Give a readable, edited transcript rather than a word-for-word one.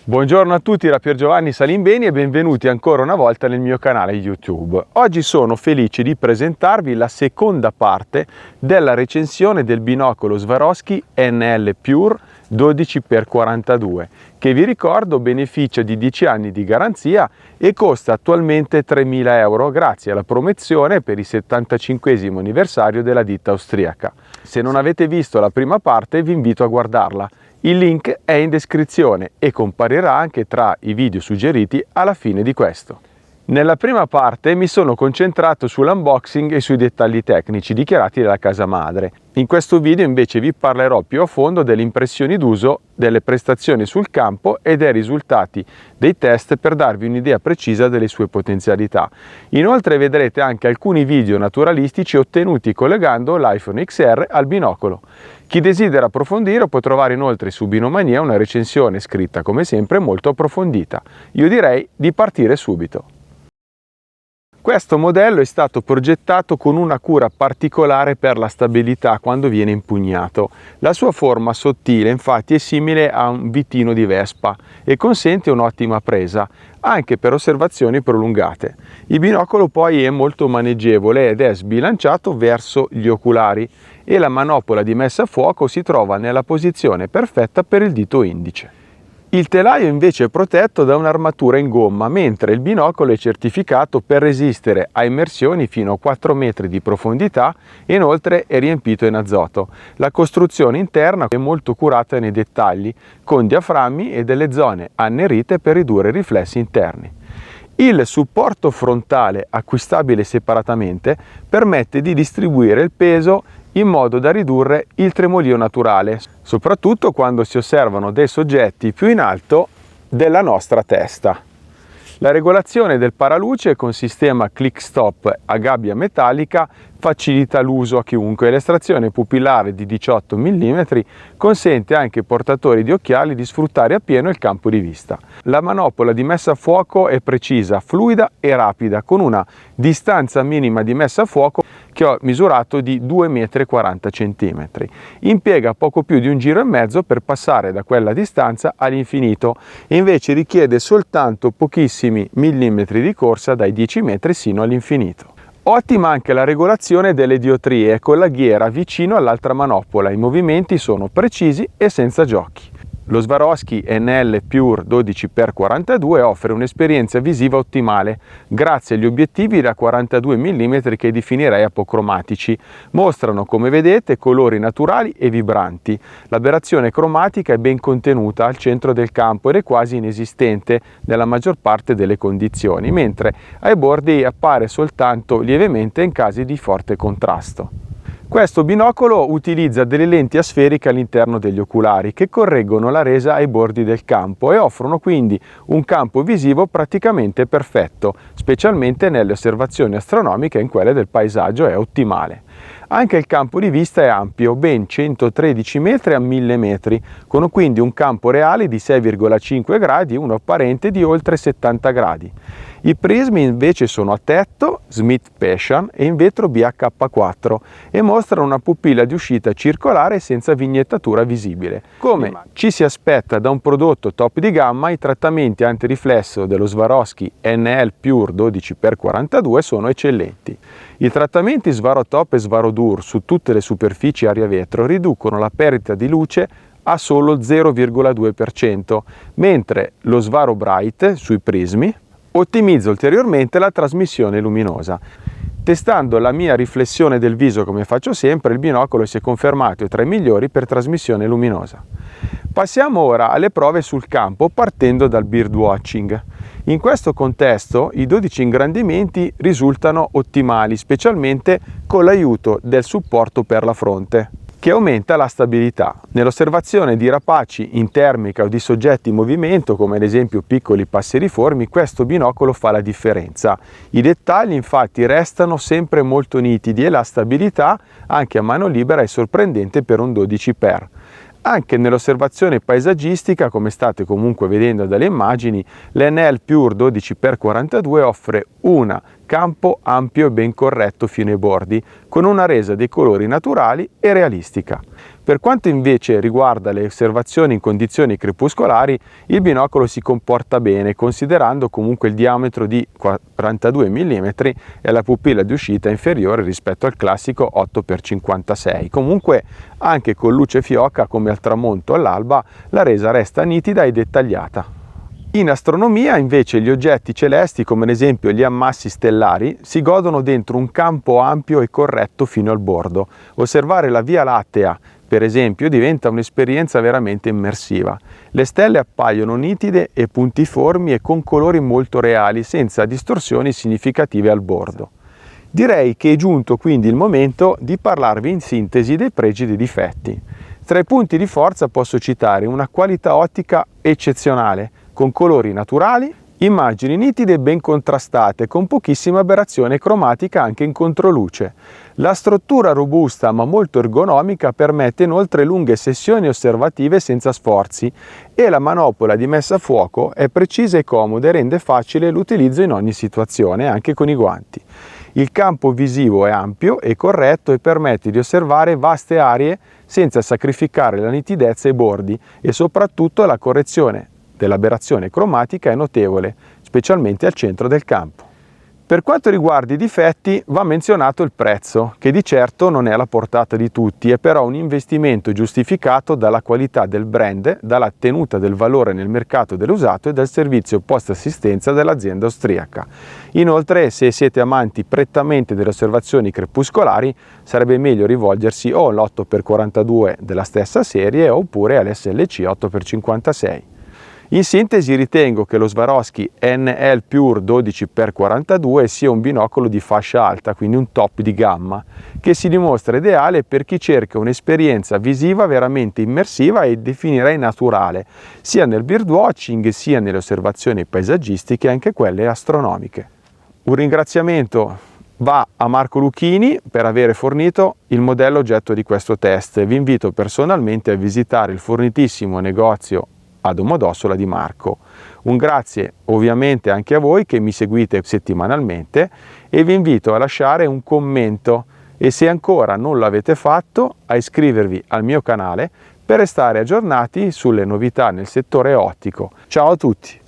Buongiorno a tutti da Pier Giovanni Salimbeni e benvenuti ancora una volta nel mio canale YouTube. Oggi sono felice di presentarvi la seconda parte della recensione del binocolo Swarovski NL Pure 12x42 che vi ricordo beneficia di 10 anni di garanzia e costa attualmente 3.000 euro grazie alla promozione per il 75° anniversario della ditta austriaca. Se non avete visto la prima parte vi invito a guardarla. Il link è in descrizione e comparirà anche tra i video suggeriti alla fine di questo. Nella prima parte mi sono concentrato sull'unboxing e sui dettagli tecnici dichiarati dalla casa madre. In questo video invece vi parlerò più a fondo delle impressioni d'uso, delle prestazioni sul campo e dei risultati dei test per darvi un'idea precisa delle sue potenzialità. Inoltre vedrete anche alcuni video naturalistici ottenuti collegando l'iPhone XR al binocolo. Chi desidera approfondire può trovare inoltre su Binomania una recensione scritta come sempre molto approfondita. Io direi di partire subito. Questo modello è stato progettato con una cura particolare per la stabilità quando viene impugnato. La sua forma sottile infatti è simile a un vitino di Vespa e consente un'ottima presa, anche per osservazioni prolungate. Il binocolo poi è molto maneggevole ed è sbilanciato verso gli oculari e la manopola di messa a fuoco si trova nella posizione perfetta per il dito indice. Il telaio invece è protetto da un'armatura in gomma, mentre il binocolo è certificato per resistere a immersioni fino a 4 metri di profondità e inoltre è riempito in azoto. La costruzione interna è molto curata nei dettagli, con diaframmi e delle zone annerite per ridurre i riflessi interni. Il supporto frontale, acquistabile separatamente, permette di distribuire il peso in modo da ridurre il tremolio naturale, soprattutto quando si osservano dei soggetti più in alto della nostra testa. La regolazione del paraluce con sistema click stop a gabbia metallica facilita l'uso a chiunque e l'estrazione pupillare di 18 mm consente anche ai portatori di occhiali di sfruttare appieno il campo di vista. La manopola di messa a fuoco è precisa, fluida e rapida, con una distanza minima di messa a fuoco che ho misurato di 2,40 m. Impiega poco più di un giro e mezzo per passare da quella distanza all'infinito e invece richiede soltanto pochissimi millimetri di corsa dai 10 metri sino all'infinito. Ottima anche la regolazione delle diotrie con la ghiera vicino all'altra manopola, i movimenti sono precisi e senza giochi. Lo Swarovski NL Pure 12x42 offre un'esperienza visiva ottimale grazie agli obiettivi da 42 mm che definirei apocromatici. Mostrano, come vedete, colori naturali e vibranti. L'aberrazione cromatica è ben contenuta al centro del campo ed è quasi inesistente nella maggior parte delle condizioni, mentre ai bordi appare soltanto lievemente in casi di forte contrasto. Questo binocolo utilizza delle lenti asferiche all'interno degli oculari che correggono la resa ai bordi del campo e offrono quindi un campo visivo praticamente perfetto, specialmente nelle osservazioni astronomiche e in quelle del paesaggio è ottimale. Anche il campo di vista è ampio, ben 113 metri a 1000 metri, con quindi un campo reale di 6,5 gradi e uno apparente di oltre 70 gradi. I prismi invece sono a tetto, Smith Passion e in vetro BH4 e mostrano una pupilla di uscita circolare senza vignettatura visibile. Come ci si aspetta da un prodotto top di gamma, i trattamenti antiriflesso dello Swarovski NL Pure 12x42 sono eccellenti. I trattamenti Svarotop e Svarodur su tutte le superfici aria vetro riducono la perdita di luce a solo 0,2%, mentre lo Svarobright sui prismi ottimizza ulteriormente la trasmissione luminosa. Testando la mia riflessione del viso come faccio sempre, il binocolo si è confermato tra i migliori per trasmissione luminosa. Passiamo ora alle prove sul campo partendo dal birdwatching. In questo contesto i 12 ingrandimenti risultano ottimali, specialmente con l'aiuto del supporto per la fronte, che aumenta la stabilità. Nell'osservazione di rapaci in termica o di soggetti in movimento, come ad esempio piccoli passeriformi, questo binocolo fa la differenza. I dettagli infatti restano sempre molto nitidi e la stabilità, anche a mano libera, è sorprendente per un 12x. Anche nell'osservazione paesaggistica, come state comunque vedendo dalle immagini, l'NL Pure 12x42 offre un campo ampio e ben corretto fino ai bordi, con una resa dei colori naturali e realistica. Per quanto invece riguarda le osservazioni in condizioni crepuscolari, il binocolo si comporta bene, considerando comunque il diametro di 42 mm e la pupilla di uscita inferiore rispetto al classico 8x56. Comunque anche con luce fioca come al tramonto o all'alba la resa resta nitida e dettagliata. In astronomia invece gli oggetti celesti, come ad esempio gli ammassi stellari, si godono dentro un campo ampio e corretto fino al bordo. Osservare la Via Lattea, per esempio, diventa un'esperienza veramente immersiva. Le stelle appaiono nitide e puntiformi e con colori molto reali, senza distorsioni significative al bordo. Direi che è giunto quindi il momento di parlarvi in sintesi dei pregi e dei difetti. Tra i punti di forza posso citare una qualità ottica eccezionale, con colori naturali, immagini nitide e ben contrastate, con pochissima aberrazione cromatica anche in controluce. La struttura robusta ma molto ergonomica permette inoltre lunghe sessioni osservative senza sforzi e la manopola di messa a fuoco è precisa e comoda e rende facile l'utilizzo in ogni situazione, anche con i guanti. Il campo visivo è ampio e corretto e permette di osservare vaste aree senza sacrificare la nitidezza ai bordi e soprattutto la correzione dell'aberrazione cromatica è notevole, specialmente al centro del campo. Per quanto riguarda i difetti va menzionato il prezzo, che di certo non è alla portata di tutti, è però un investimento giustificato dalla qualità del brand, dalla tenuta del valore nel mercato dell'usato e dal servizio post-assistenza dell'azienda austriaca. Inoltre, se siete amanti prettamente delle osservazioni crepuscolari, sarebbe meglio rivolgersi o all'8x42 della stessa serie oppure all'SLC 8x56. In sintesi ritengo che lo Swarovski NL Pure 12x42 sia un binocolo di fascia alta, quindi un top di gamma, che si dimostra ideale per chi cerca un'esperienza visiva veramente immersiva e definirei naturale, sia nel birdwatching sia nelle osservazioni paesaggistiche e anche quelle astronomiche. Un ringraziamento va a Marco Lucchini per aver fornito il modello oggetto di questo test. Vi invito personalmente a visitare il fornitissimo negozio a Domodossola di Marco. Un grazie ovviamente anche a voi che mi seguite settimanalmente e vi invito a lasciare un commento e se ancora non l'avete fatto a iscrivervi al mio canale per restare aggiornati sulle novità nel settore ottico. Ciao a tutti!